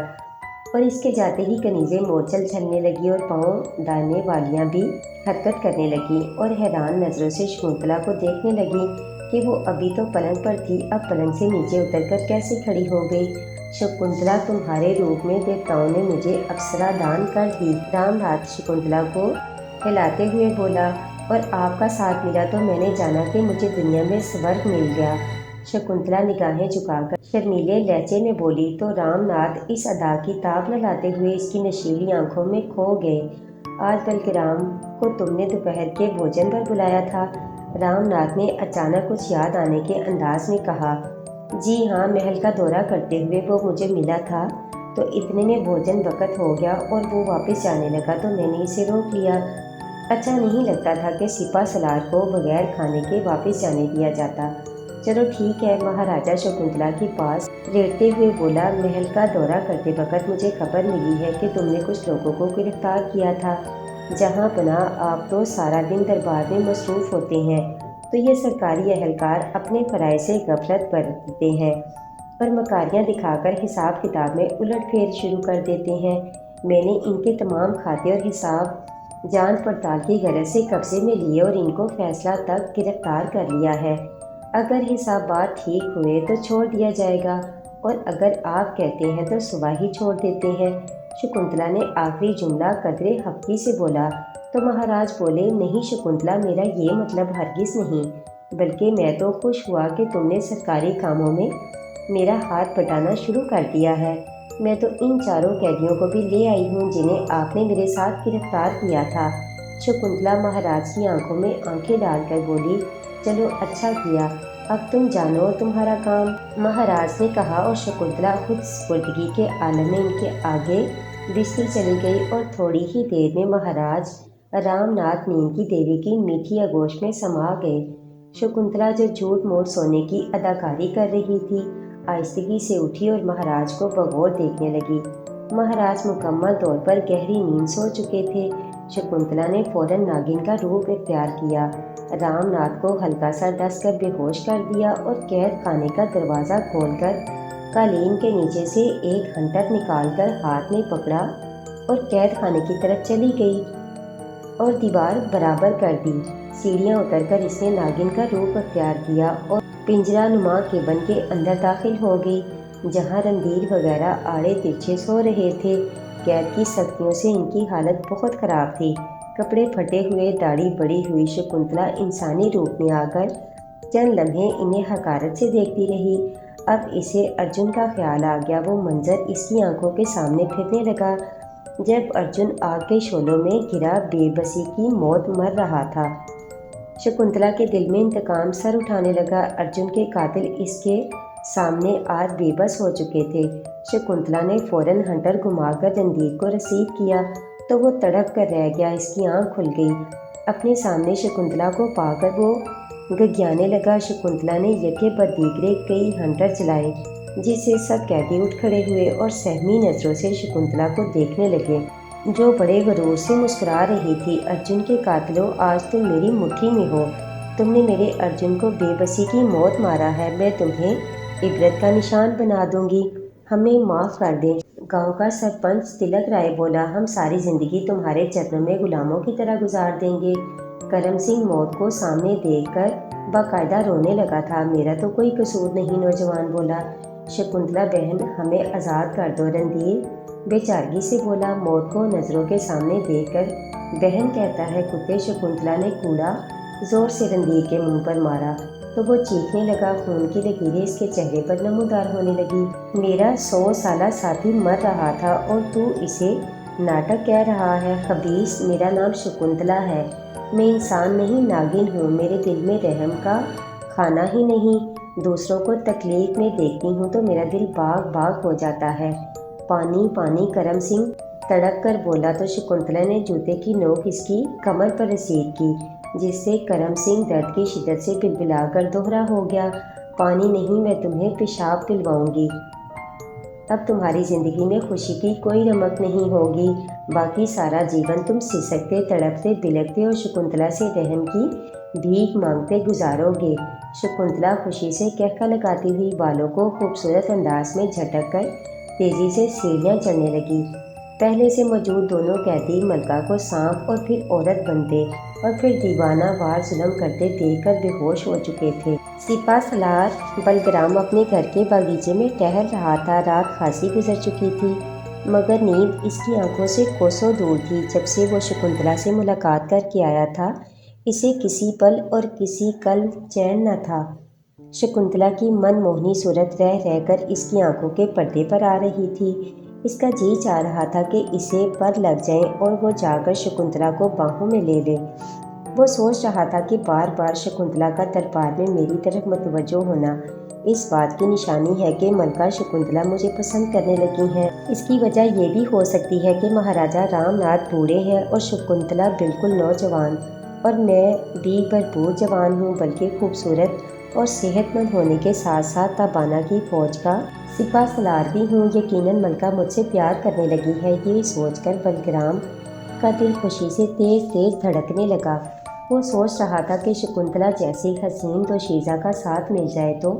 اور اس کے جاتے ہی کنیزیں مورچل چلنے لگی اور پاؤں ڈالنے والیاں بھی حرکت کرنے لگیں اور حیران نظروں سے شکنتلا کو دیکھنے لگیں کہ وہ ابھی تو پلنگ پر تھی، اب پلنگ سے نیچے اتر کر کیسے کھڑی ہو گئی۔ شکنتلا، تمہارے روپ میں دیوتاؤں نے مجھے اپسرا دان کر دی۔ رام ناتھ شکنتلا کو ہلاتے ہوئے بولا، اور آپ کا ساتھ ملا تو میں نے جانا کہ مجھے دنیا میں سورگ مل گیا۔ شکنتلا نگاہیں جھکا کر شرمیلے لہجے میں بولی تو رام ناتھ اس ادا کی تاب نہ لاتے ہوئے اس کی نشیلی آنکھوں میں کھو گئے۔ آج بلکرام کو تم نے دوپہر کے بھوجن پر بلایا تھا؟ رام ناتھ نے اچانک کچھ یاد آنے کے انداز میں کہا۔ جی ہاں، محل کا دورہ کرتے ہوئے وہ مجھے ملا تھا تو اتنے میں بھوجن وقت ہو گیا اور وہ واپس جانے لگا تو میں نے اسے روک لیا۔ اچھا نہیں لگتا تھا کہ سپہ سالار کو بغیر کھانے کے واپس جانے دیا جاتا۔ چلو ٹھیک ہے، مہاراجا شکنتلا کے پاس لیٹتے ہوئے بولا۔ محل کا دورہ کرتے وقت مجھے خبر ملی ہے کہ تم نے کچھ لوگوں کو گرفتار کیا تھا۔ جہاں پناہ آپ تو سارا دن دربار میں مصروف ہوتے ہیں تو یہ سرکاری اہلکار اپنے فرائض سے غفلت برتتے ہیں اور مکاریاں دکھا کر حساب کتاب میں الٹ پھیر شروع کر دیتے ہیں۔ میں نے ان کے تمام کھاتے اور حساب جانچ پڑتال کی غرض سے قبضے میں لیے اور ان کو فیصلہ تک گرفتار کر لیا ہے۔ اگر حسابات ٹھیک ہوئے تو چھوڑ دیا جائے گا اور اگر آپ کہتے ہیں تو صبح ہی چھوڑ دیتے ہیں۔ شکنتلا نے آخری جملہ قدرے خفگی سے بولا تو مہاراج بولے، نہیں شکنتلا، میرا یہ مطلب ہرگز نہیں، بلکہ میں تو خوش ہوا کہ تم نے سرکاری کاموں میں میرا ہاتھ بٹانا شروع کر دیا ہے۔ میں تو ان 4 قیدیوں کو بھی لے آئی ہوں جنہیں آپ نے میرے ساتھ گرفتار کیا تھا۔ شکنتلا مہاراج کی آنکھوں میں آنکھیں ڈال کر بولی، چلو اچھا کیا، اب تم جانو تمہارا کام۔ مہاراج نے کہا اور شکنتلا خود سپردگی کے عالم میں ان کے آگے بستی چلی گئی اور تھوڑی ہی دیر میں مہاراج رام ناتھ نیند کی دیوی کی میٹھی آغوش میں سما گئے۔ شکنتلا جو جھوٹ موٹ سونے کی اداکاری کر رہی تھی، آہستگی سے اٹھی اور مہاراج کو بغور دیکھنے لگی۔ مہاراج مکمل طور پر گہری نیند سو چکے تھے۔ شکنتلا نے فوراً ناگن کا روپ اختیار کیا، رام ناتھ کو ہلکا سا ڈس کر بے ہوش کر دیا اور قید خانے کا دروازہ کھول کر قالین کے نیچے سے ایک ہنٹر نکال کر ہاتھ میں پکڑا اور قید خانے کی طرف چلی گئی اور دیوار برابر کر دی۔ سیڑھیاں اتر کر اس نے ناگن کا روپ اختیار کیا اور پنجرہ نما کیبن کے اندر داخل ہو گئی، جہاں رندھیر وغیرہ آڑے ترچھے سو رہے تھے۔ قید کی سختیوں سے ان کی حالت بہت خراب تھی، کپڑے پھٹے ہوئے، داڑھی بڑھی ہوئی۔ شکنتلا انسانی روپ میں آ کر چند لمحے انہیں حقارت سے دیکھتی رہی۔ اب اسے ارجن کا خیال آ گیا۔ وہ منظر اس کی آنکھوں کے سامنے پھرنے لگا جب ارجن آگ کے شعلوں میں گرا بے بسی کی موت مر رہا تھا۔ شکنتلا کے دل میں انتقام سر اٹھانے لگا۔ ارجن کے قاتل اس کے سامنے آج بے بس ہو چکے تھے۔ شکنتلا نے فوراً ہنٹر گھما کر رندھیر کو رسید کیا تو وہ تڑپ کر رہ گیا، اس کی آنکھ کھل گئی۔ اپنے سامنے شکنتلا کو پا کر وہ گگیانے لگا۔ شکنتلا نے یکے بعد دیگرے کئی ہنٹر چلائے، جس سے سب قیدی اٹھ کھڑے ہوئے اور سہمی نظروں سے شکنتلا کو دیکھنے لگے، جو بڑے غرور سے مسکرا رہی تھی۔ ارجن کے قاتلوں، آج تم میری مٹھی میں ہو، تم نے میرے ارجن کو بے بسی کی موت مارا ہے، میں تمہیں عبرت کا نشان بنا دوں گی، ہمیں معاف کر دیں۔ گاؤں کا سرپنچ تلک رائے بولا، ہم ساری زندگی تمہارے چرنوں میں غلاموں کی طرح گزار دیں گے۔ کرم سنگھ موت کو سامنے دیکھ کر باقاعدہ رونے لگا تھا۔ میرا تو کوئی قصور نہیں، نوجوان بولا۔ شکنتلا بہن، ہمیں آزاد کر دو، رندھیر بے چارگی سے بولا، موت کو نظروں کے سامنے دیکھ کر بہن کہتا ہے کتے۔ شکنتلا نے کوڑا زور سے رندیر کے منہ پر مارا تو وہ چیخنے لگا۔ خون کی لکیریں اس کے چہرے پر نمودار ہونے لگی۔ میرا 100 سالہ ساتھی مر رہا تھا اور تو اسے ناٹک کہہ رہا ہے؟ خبیث، میرا نام شکنتلا ہے۔ میں انسان نہیں، ناگن ہوں۔ میرے دل میں رحم کا خانہ ہی نہیں۔ دوسروں کو تکلیف میں دیکھتی ہوں تو میرا دل باغ باغ ہو جاتا ہے۔ پانی پانی، کرم سنگھ تڑپ کر بولا تو شکنتلا نے جوتے کی نوک اس کی کمر پر رسید کی، جس سے کرم سنگھ درد کی شدت سے بلبلا کر دوہرا ہو گیا۔ پانی نہیں، میں تمہیں پیشاب پلواؤں گی۔ اب تمہاری زندگی میں خوشی کی کوئی رمق نہیں ہوگی۔ باقی سارا جیون تم سسکتے، تڑپتے، بلکتے اور شکنتلا سے رحم کی بھیک مانگتے گزارو گے۔ شکنتلا خوشی سے کہکہ لگاتی ہوئی بالوں کو خوبصورت انداز میں جھٹک کر تیزی سے سیڑھیاں چڑھنے لگی۔ پہلے سے موجود دونوں قیدی ملکہ کو سانپ اور پھر عورت بنتے اور پھر دیوانہ وار ظلم کرتے دیکھ کر بے ہوش ہو چکے تھے۔ سپہ سالار بلگرام اپنے گھر کے باغیچے میں ٹہل رہا تھا۔ رات خاصی گزر چکی تھی مگر نیند اس کی آنکھوں سے کوسوں دور تھی۔ جب سے وہ شکنتلا سے ملاقات کر کے آیا تھا اسے کسی پل اور کسی کل چین نہ تھا۔ شکنتلا کی من موہنی صورت رہ رہ کر اس کی آنکھوں کے پردے پر آ رہی تھی۔ اس کا جی چاہ رہا تھا کہ اسے پر لگ جائیں اور وہ جا کر شکنتلا کو باہوں میں لے لے۔ وہ سوچ رہا تھا کہ بار بار شکنتلا کا دربار میں میری طرف متوجہ ہونا اس بات کی نشانی ہے کہ ملکہ شکنتلا مجھے پسند کرنے لگی ہیں۔ اس کی وجہ یہ بھی ہو سکتی ہے کہ مہاراجہ رام ناتھ بوڑھے ہیں اور شکنتلا بالکل نوجوان، اور میں بھی بھرپور جوان ہوں، بلکہ خوبصورت اور صحت مند ہونے کے ساتھ ساتھ تابانہ کی فوج کا سپہ سالار بھی ہوں۔ یقیناً ملکہ مجھ سے پیار کرنے لگی ہے۔ یہ سوچ کر بلگرام کا دل خوشی سے تیز تیز دھڑکنے لگا۔ وہ سوچ رہا تھا کہ شکنتلا جیسی حسین دوشیزہ کا ساتھ مل جائے تو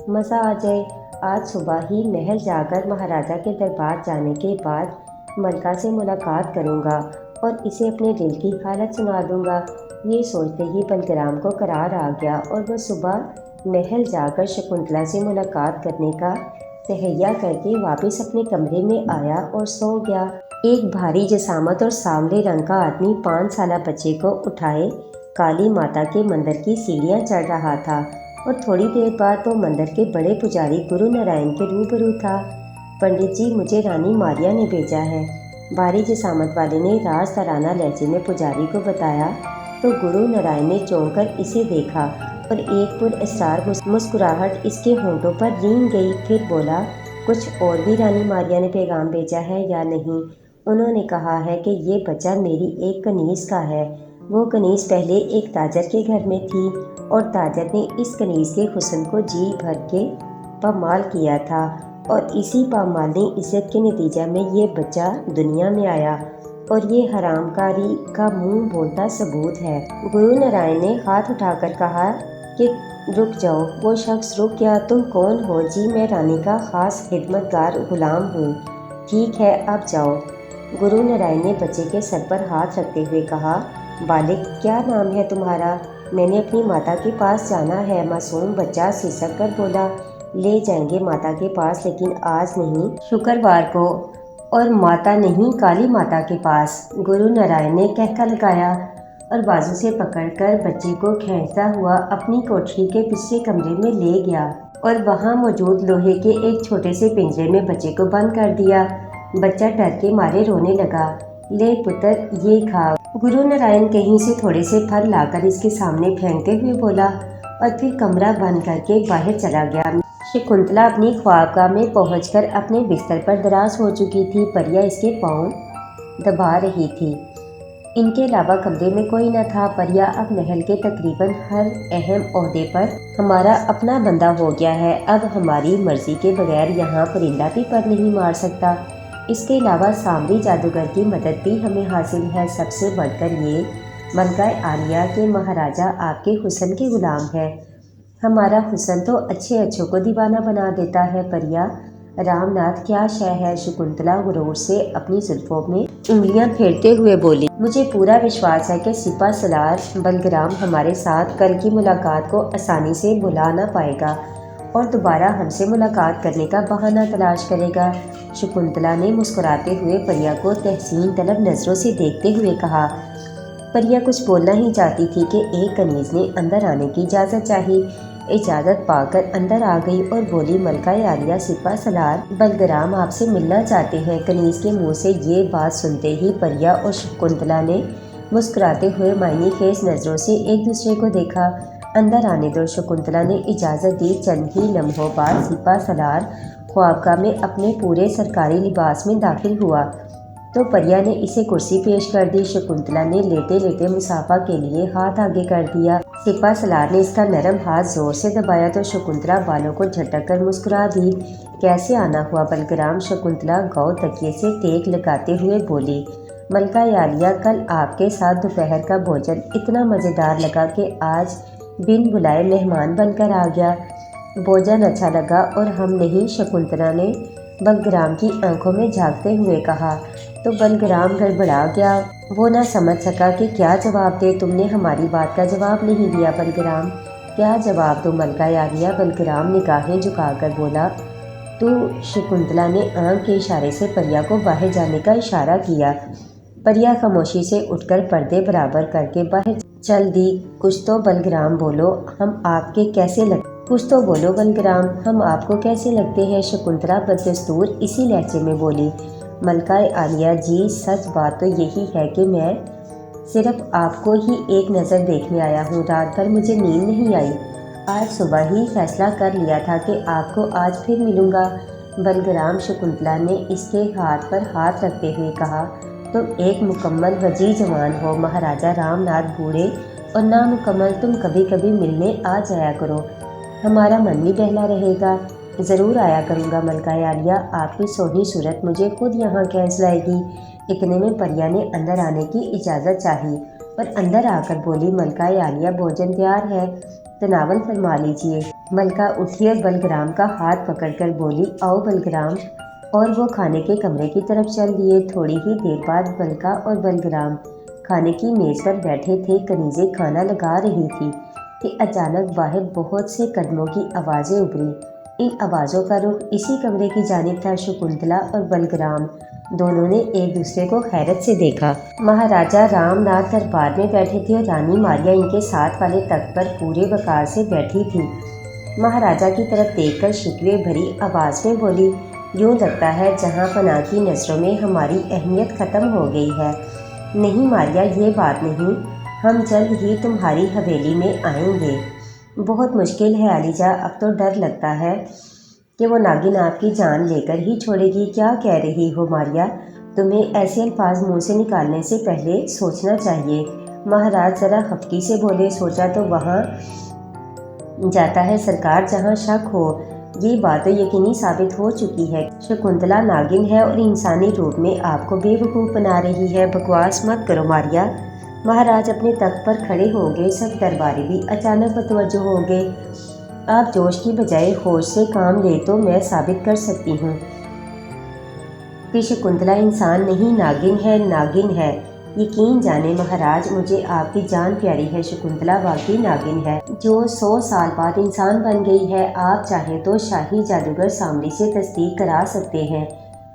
مزہ آ جائے۔ آج صبح ہی محل جا کر مہاراجہ کے دربار جانے کے بعد ملکہ سے ملاقات کروں گا اور اسے اپنے دل کی حالت سنا دوں گا۔ یہ سوچتے ہی بلگرام کو قرار آ گیا اور وہ صبح محل جا کر شکنتلا سے ملاقات کرنے کا تہیہ کر کے واپس اپنے کمرے میں آیا اور سو گیا۔ ایک بھاری جسامت اور سانولے رنگ کا آدمی 5 سالہ بچے کو اٹھائے کالی ماتا کے مندر کی سیڑھیاں چڑھ رہا تھا اور تھوڑی دیر بعد وہ مندر کے بڑے پجاری گرو نارائن کے روبرو تھا۔ پنڈت جی، مجھے رانی ماریا نے بھیجا ہے، بھاری جسامت والے نے رازدارانہ لہجے میں پجاری کو بتایا تو گرو نارائن نے چونک کر اسے دیکھا اور ایک پراسرار مسکراہٹ اس کے ہونٹوں پر رینگ گئی۔ پھر بولا، کچھ اور بھی رانی ماریا نے پیغام بھیجا ہے یا نہیں؟ انہوں نے کہا ہے کہ یہ بچہ میری ایک کنیز کا ہے۔ وہ کنیز پہلے ایک تاجر کے گھر میں تھی اور تاجر نے اس کنیز کے حسن کو جی بھر کے پامال کیا تھا اور اسی پامالنی عزت کے نتیجہ میں یہ بچہ دنیا میں آیا اور یہ حرام کاری کا منہ بولتا ثبوت ہے۔ گرو نارائن نے ہاتھ اٹھا کر کہا کہ رک جاؤ۔ وہ شخص رک گیا۔ تم کون ہو؟ جی، میں رانی کا خاص خدمتگار غلام ہوں۔ ٹھیک ہے، اب جاؤ۔ گرو نارائن نے بچے کے سر پر ہاتھ رکھتے ہوئے کہا، بالک، کیا نام ہے تمہارا؟ میں نے اپنی ماتا کے پاس جانا ہے۔ معصوم بچہ سسک کر بولا، لے جائیں گے ماتا کے پاس، لیکن آج نہیں، شکروار کو، اور ماتا نہیں، کالی ماتا کے پاس۔ گرو نارائن نے کہکہ لگایا اور بازو سے پکڑ کر بچے کو کھینچتا ہوا اپنی کوٹھری کے پچھلے کمرے میں لے گیا اور وہاں موجود لوہے کے ایک چھوٹے سے پنجرے میں بچے کو بند کر دیا۔ بچہ ڈر کے مارے رونے لگا۔ لے پتر، یہ کھا۔ گرو نارائن کہیں سے تھوڑے سے پھل لا کر اس کے سامنے پھینکتے ہوئے بولا اور پھر کمرہ بند کر کے باہر چلا گیا۔ شکنتلا اپنی خوابگاہ میں پہنچ کر اپنے بستر پر دراز ہو چکی تھی۔ پریا اس کے پاؤں دبا رہی تھی۔ ان کے علاوہ کمرے میں کوئی نہ تھا۔ پریا اب محل کے تقریباً ہر اہم عہدے پر ہمارا اپنا بندہ ہو گیا ہے۔ اب ہماری مرضی کے بغیر یہاں پرندہ بھی پر نہیں مار سکتا۔ اس کے علاوہ سامری جادوگر کی مدد بھی ہمیں حاصل ہے۔ سب سے بڑھ کر یہ ملکہ عالیہ کہ مہاراجہ آپ کے حسن کے غلام ہے۔ ہمارا حسن تو اچھے اچھوں کو دیوانہ بنا دیتا ہے۔ پریا، رام ناتھ کیا شے ہے؟ شکنتلا غرور سے اپنی زلفوں میں انگلیاں پھیرتے ہوئے بولی، مجھے پورا وشواس ہے کہ سپہ سالار بلگرام ہمارے ساتھ کل کی ملاقات کو آسانی سے بھلا نہ پائے گا اور دوبارہ ہم سے ملاقات کرنے کا بہانہ تلاش کرے گا۔ شکنتلا نے مسکراتے ہوئے پریا کو تحسین طلب نظروں سے دیکھتے ہوئے کہا، پریا کچھ بولنا ہی چاہتی تھی کہ ایک کنیز نے اندر آنے کی اجازت چاہی۔ اجازت پا کر اندر آ گئی اور بولی، ملکہ عالیہ سپہ سالار بلگرام آپ سے ملنا چاہتے ہیں۔ کنیز کے منہ سے یہ بات سنتے ہی پریا اور شکنتلا نے مسکراتے ہوئے معنی خیز نظروں سے ایک دوسرے کو دیکھا۔ اندر آنے دو، شکنتلا نے اجازت دی۔ چند ہی لمحوں بعد سپہ سالار خوابگاہ میں اپنے پورے سرکاری لباس میں داخل ہوا تو پریا نے اسے کرسی پیش کر دی۔ شکنتلا نے لیٹے لیٹے مصافحہ کے لیے ہاتھ آگے کر دیا۔ سپہ سالار نے اس کا نرم ہاتھ زور سے دبایا تو شکنتلا بالوں کو جھٹک کر مسکرا دی۔ کیسے آنا ہوا بلگرام؟ شکنتلا گاؤ تکیے سے ٹیک لگاتے ہوئے بولی، ملکہ عالیہ کل آپ کے ساتھ دوپہر کا بھوجن اتنا مزیدار لگا کہ آج بن بلائے مہمان بن کر آ گیا۔ بھوجن اچھا لگا اور ہم نہیں؟ شکنتلا نے بلگرام کی آنکھوں میں جھانکتے ہوئے کہا تو بلگرام گڑبڑا گیا۔ وہ نہ سمجھ سکا کہ کیا جواب دے۔ تم نے ہماری بات کا جواب نہیں دیا بلگرام۔ کیا جواب دوں ملکہ عالیہ؟ بلگرام نگاہیں جھکا کر بولا۔ تو شکنتلا نے آنکھ کے اشارے سے پریا کو باہر جانے کا اشارہ کیا۔ پریا خاموشی سے اٹھ کر پردے برابر کر کے باہر چل دی۔ کچھ تو بلگرام بولو، ہم آپ کے کیسے لگتے؟ کچھ تو بولو بلگرام، ہم آپ کو کیسے لگتے ہیں؟ شکنتلا بددستور اسی لہجے میں بولی۔ ملکہ عالیہ جی، سچ بات تو یہی ہے کہ میں صرف آپ کو ہی ایک نظر دیکھنے آیا ہوں۔ رات بھر مجھے نیند نہیں آئی۔ آج صبح ہی فیصلہ کر لیا تھا کہ آپ کو آج پھر ملوں گا بلگرام۔ شکنتلا نے اس کے ہاتھ پر ہاتھ رکھتے ہوئے کہا، تم ایک مکمل وجیح جوان ہو۔ مہاراجہ رام ناتھ بوڑھے اور نامکمل، تم کبھی کبھی ملنے آ جایا کرو، ہمارا من بھی بہلا رہے گا۔ ضرور آیا کروں گا ملکہ عالیہ، آپ کی سونی صورت مجھے خود یہاں کھینچ لائے گی۔ اتنے میں پریا نے اندر آنے کی اجازت چاہی اور اندر آ کر بولی، ملکہ عالیہ بھوجن تیار ہے، تناول فرما لیجیے۔ ملکہ اٹھی اور بلگرام کا ہاتھ پکڑ کر بولی، آؤ بلگرام، اور وہ کھانے کے کمرے کی طرف چل دیے۔ تھوڑی ہی دیر بعد ملکہ اور بلگرام کھانے کی میز پر بیٹھے تھے۔ کنیزیں کھانا لگا رہی تھی کہ اچانک باہر بہت سے قدموں کی آوازیں ابھری۔ ان آوازوں کا رخ اسی کمرے کی جانب تھا۔ شکنتلا اور بلگرام دونوں نے ایک دوسرے کو حیرت سے دیکھا۔ مہاراجہ رام ناتھ دربار میں بیٹھے تھے اور رانی ماریا ان کے ساتھ والے تخت پر پورے وقار سے بیٹھی تھی۔ مہاراجہ کی طرف دیکھ کر شکوے بھری آواز میں بولی، یوں لگتا ہے جہاں پناہ کی نظروں میں ہماری اہمیت ختم ہو گئی ہے۔ نہیں ماریا، یہ بات نہیں، ہم جلد ہی تمہاری حویلی میں آئیں گے۔ بہت مشکل ہے عالیجا، اب تو ڈر لگتا ہے کہ وہ ناگن آپ کی جان لے کر ہی چھوڑے گی۔ کیا کہہ رہی ہو ماریا؟ تمہیں ایسے الفاظ منہ سے نکالنے سے پہلے سوچنا چاہیے۔ مہاراج ذرا خفگی سے بولے، سوچا تو وہاں جاتا ہے سرکار جہاں شک ہو۔ یہ بات تو یقینی ثابت ہو چکی ہے۔ شکنتلا ناگن ہے اور انسانی روپ میں آپ کو بے وقوف بنا رہی ہے۔ بکواس مت کرو ماریا۔ مہاراج اپنے تخت پر کھڑے ہو گئے۔ سب درباری بھی اچانک متوجہ ہو گئے۔ آپ جوش کی بجائے ہوش سے کام لیں تو میں ثابت کر سکتی ہوں کہ شکنتلا انسان نہیں ناگن ہے، ناگن ہے۔ یقین جانیں مہاراج، مجھے آپ کی جان پیاری ہے، شکنتلا واقعی ناگن ہے جو 100 سال بعد انسان بن گئی ہے۔ آپ چاہیں تو شاہی جادوگر سامری سے تصدیق کرا سکتے ہیں۔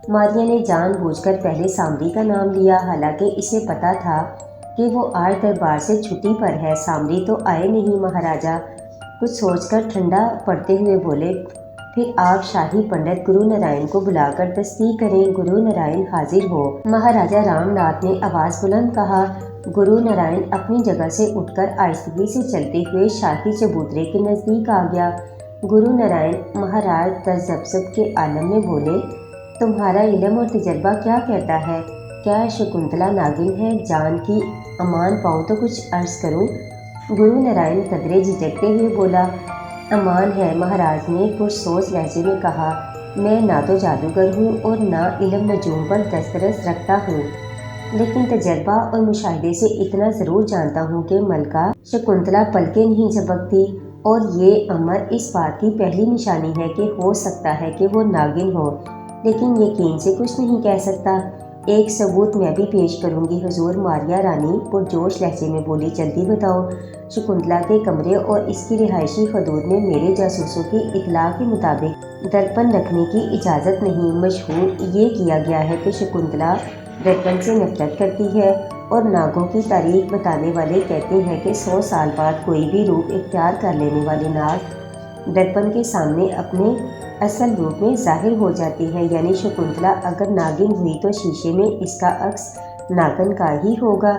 ماریا نے جان بوجھ کر پہلے سامری کا نام لیا، حالانکہ اسے پتا تھا کہ وہ آج دربار سے چھٹی پر ہے۔ سامری تو آئے نہیں مہاراجا، کچھ سوچ کر ٹھنڈا پڑتے ہوئے بولے، پھر آپ شاہی پنڈت گرو نارائن کو بلا کر تصدیق کریں۔ گرو نارائن حاضر ہو۔ مہاراجہ رام ناتھ نے آواز بلند کہا۔ گرو نارائن اپنی جگہ سے اٹھ کر آہستگی سے چلتے ہوئے شاہی چبوترے کے نزدیک آ گیا۔ گرو نارائن مہاراج تذبذب کے عالم میں بولے، تمہارا علم اور تجربہ کیا کہتا ہے؟ کیا شکنتلا ناگن ہے؟ جان کی امان پاؤں تو کچھ عرض کروں۔ گرو نارائن قدرے جھجکتے ہوئے بولا، امان ہے۔ مہاراج نے پرسوز لہجے میں کہا، میں نہ تو جادوگر ہوں اور نہ علم نجوم پر دسترس رکھتا ہوں، لیکن تجربہ اور مشاہدے سے اتنا ضرور جانتا ہوں کہ ملکہ شکنتلا پلکیں نہیں جھپکتی، اور یہ امر اس بات کی پہلی نشانی ہے کہ ہو سکتا ہے کہ وہ ناگن ہو، لیکن یقین سے کچھ نہیں کہہ سکتا۔ ایک ثبوت میں بھی پیش کروں گی حضور۔ ماریا رانی پرجوش لہجے میں بولی، جلدی بتاؤ۔ شکنتلا کے کمرے اور اس کی رہائشی حدود میں میرے جاسوسوں کی اطلاع کے مطابق درپن رکھنے کی اجازت نہیں۔ مشہور یہ کیا گیا ہے کہ شکنتلا درپن سے نفرت کرتی ہے اور ناگوں کی تاریخ بتانے والے کہتے ہیں کہ 100 سال بعد کوئی بھی روپ اختیار کر لینے والی ناگ درپن کے سامنے اپنے اصل روپ میں ظاہر ہو جاتی ہے، یعنی شکنتلا اگر ناگن ہوئی تو شیشے میں اس کا عکس ناگن کا ہی ہوگا۔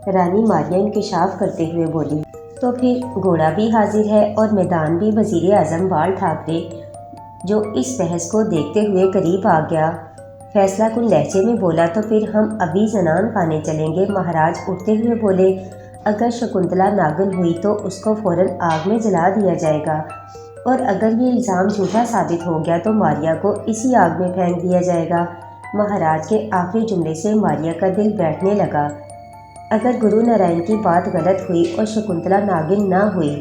رانی ماریا انکشاف کرتے ہوئے بولی، تو پھر گھوڑا بھی حاضر ہے اور میدان بھی۔ وزیر اعظم بال ٹھاکرے جو اس بحث کو دیکھتے ہوئے قریب آ گیا فیصلہ کن لہجے میں بولا، تو پھر ہم ابھی زنان خانے چلیں گے۔ مہاراج اٹھتے ہوئے بولے، اگر شکنتلا ناگن ہوئی تو اس کو فوراً آگ میں جلا دیا جائے گا، اور اگر یہ الزام جھوٹا ثابت ہو گیا تو ماریا کو اسی آگ میں پھینک دیا جائے گا۔ مہاراج کے آخری جملے سے ماریا کا دل بیٹھنے لگا۔ اگر گرو نارائن کی بات غلط ہوئی اور شکنتلا ناگن نہ ہوئی،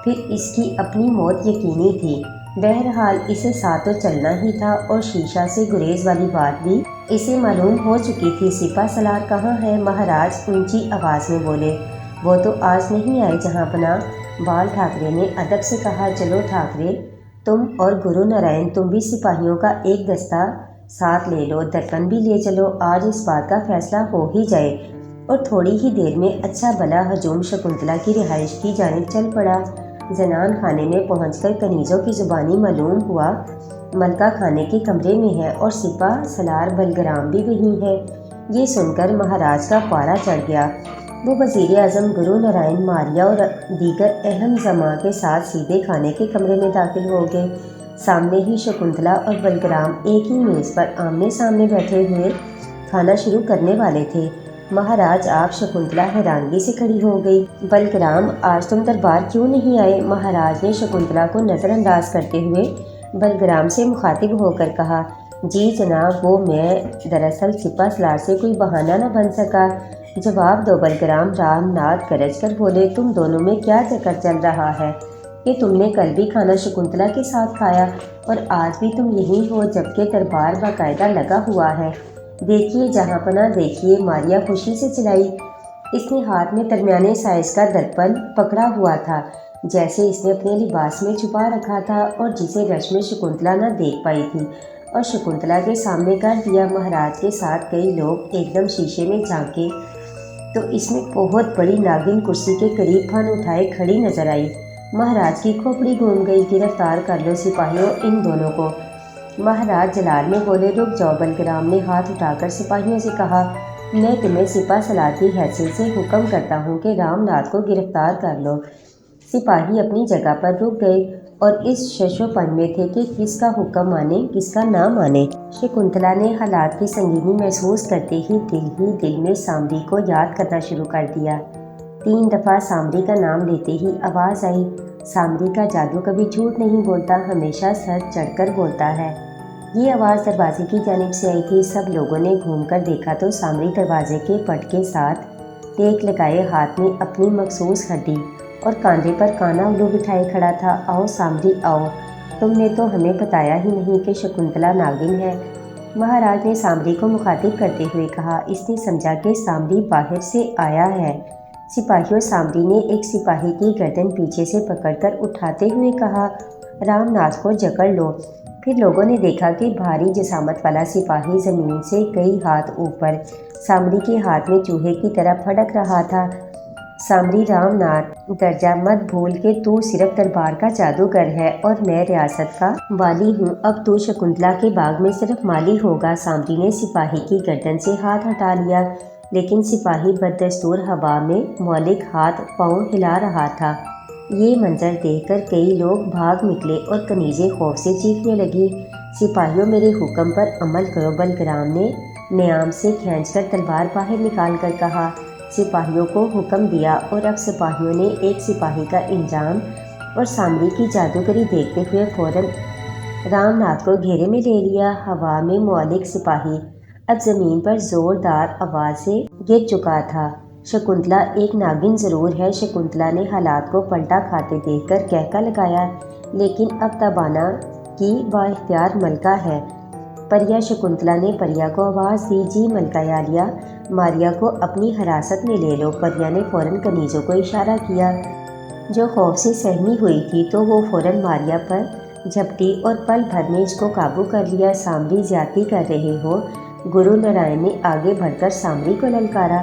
پھر اس کی اپنی موت یقینی تھی۔ بہرحال اسے ساتھ تو چلنا ہی تھا، اور شیشہ سے گریز والی بات بھی اسے معلوم ہو چکی تھی۔ سپہ سالار کہاں ہے؟ مہاراج اونچی آواز میں بولے۔ وہ تو آج نہیں آئے جہاں پناہ، بال ٹھاکرے نے ادب سے کہا۔ چلو ٹھاکرے، تم اور گرو نارائن، تم بھی سپاہیوں کا ایک دستہ ساتھ لے لو، درپن بھی لے چلو، آج اس بات کا فیصلہ ہو ہی جائے۔ اور تھوڑی ہی دیر میں اچھا بھلا ہجوم شکنتلا کی رہائش کی جانب چل پڑا۔ زنان خانے میں پہنچ کر کنیزوں کی زبانی معلوم ہوا ملکہ کھانے کے کمرے میں ہے اور سپہ سالار بلگرام بھی وہیں ہے۔ یہ سن کر مہاراج کا پارا چڑھ گیا۔ وہ وزیر اعظم، گرو نارائن، ماریا اور دیگر اہم زماں کے ساتھ سیدھے کھانے کے کمرے میں داخل ہو گئے۔ سامنے ہی شکنتلا اور بلگرام ایک ہی میز پر آمنے سامنے بیٹھے ہوئے کھانا شروع کرنے والے تھے۔ مہاراج آپ! شکنتلا حیرانگی سے کھڑی ہو گئی۔ بلگرام، آج تم دربار کیوں نہیں آئے؟ مہاراج نے شکنتلا کو نظر انداز کرتے ہوئے بلگرام سے مخاطب ہو کر کہا۔ جی جناب، وہ میں دراصل سپہ سالار سے کوئی بہانہ نہ بن سکا۔ جواب دو بلگرام۔ رام ناتھ گرج کر بولے، تم دونوں میں کیا چکر چل رہا ہے کہ تم نے کل بھی کھانا شکنتلا کے ساتھ کھایا اور آج بھی تم یہی ہو، جبکہ دربار باقاعدہ لگا ہوا ہے۔ دیکھیے جہاں پناہ، دیکھیے! ماریا خوشی سے چلائی۔ اس نے ہاتھ میں درمیانے سائز کا درپن پکڑا ہوا تھا، جیسے اس نے اپنے لباس میں چھپا رکھا تھا اور جسے رش میں شکنتلا نہ دیکھ پائی تھی، اور شکنتلا کے سامنے کر دیا۔ مہاراج کے ساتھ کئی لوگ ایک دم شیشے میں جھانکے تو اس میں بہت بڑی ناگن کرسی کے قریب پھن اٹھائے کھڑی نظر آئی۔ مہاراج کی کھوپڑی گھوم گئی۔ گرفتار کر لو سپاہیوں ان دونوں کو! مہاراج جلال میں بولے۔ رک جاؤ! بلگرام نے ہاتھ اٹھا کر سپاہیوں سے کہا۔ میں تمہیں سپہ سالار کی حیثیت سے حکم کرتا ہوں کہ رام ناتھ کو گرفتار کر لو۔ سپاہی اپنی جگہ پر رک گئے اور اس شش و پنج میں تھے کہ کس کا حکم مانے کس کا نہ مانے۔ شکنتلا نے حالات کی سنگینی محسوس کرتے ہی دل میں سامری کو یاد کرنا شروع کر دیا۔ 3 دفعہ سامری کا نام لیتے ہی آواز آئی۔ سامری کا جادو کبھی جھوٹ نہیں بولتا، ہمیشہ سر چڑھ کر بولتا ہے۔ یہ آواز دروازے کی جانب سے آئی تھی۔ سب لوگوں نے گھوم کر دیکھا تو سامری دروازے کے پٹ کے ساتھ ٹیک لگائے ہاتھ میں اپنی مخصوص ہڈی اور کاندھے پر کانا الو بٹھائے کھڑا تھا۔ آؤ سامری آؤ! تم نے تو ہمیں بتایا ہی نہیں کہ شکنتلا ناگن ہے۔ مہاراج نے سامری کو مخاطب کرتے ہوئے کہا۔ اس نے سمجھا کہ سامری باہر سے آیا ہے۔ سپاہیوں! سامری نے ایک سپاہی کی گردن پیچھے سے پکڑ کر اٹھاتے ہوئے کہا۔ رام ناتھ کو جکڑ لو! پھر لوگوں نے دیکھا کہ بھاری جسامت والا سپاہی زمین سے کئی ہاتھ اوپر سامری کے ہاتھ میں چوہے کی طرح پھڑک رہا تھا۔ سامری! رام ناتھ درجہ مت بھول کہ تو صرف دربار کا جادوگر ہے اور میں ریاست کا والی ہوں۔ اب تو شکنتلا کے باغ میں صرف مالی ہوگا۔ سامری نے سپاہی کی گردن سے ہاتھ ہٹا لیا، لیکن سپاہی بدستور ہوا میں مولک ہاتھ پاؤں ہلا رہا تھا۔ یہ منظر دیکھ کر کئی لوگ بھاگ نکلے اور کنیزیں خوف سے چیخنے لگیں۔ سپاہیوں! میرے حکم پر عمل کرو! بلگرام نے نیام سے کھینچ کر تلوار باہر نکال کر کہا۔ سپاہیوں کو حکم دیا اور اب سپاہیوں نے ایک سپاہی کا انجام اور سامری کی جادوگری دیکھتے ہوئے فوراً رام ناتھ کو گھیرے میں لے لیا۔ ہوا میں مولک سپاہی اب زمین پر زوردار آواز سے گر چکا تھا۔ شکنتلا ایک ناگن ضرور ہے۔ شکنتلا نے حالات کو پلٹا کھاتے دیکھ کر کہکا لگایا، لیکن اب تابانہ کی بااختیار ملکہ ہے۔ پریا! شکنتلا نے پریا کو آواز دی۔ جی ملکہ یالیا! ماریا کو اپنی حراست میں لے لو! پریا نے فوراً کنیزوں کو اشارہ کیا، جو خوف سے سہمی ہوئی تھی، تو وہ فوراً ماریا پر جھپٹی اور پل بھر میں اس کو قابو کر لیا۔ سامری! زیادتی کر رہے ہو! گرو نارائن نے آگے بڑھ کر سامری کو للکارا۔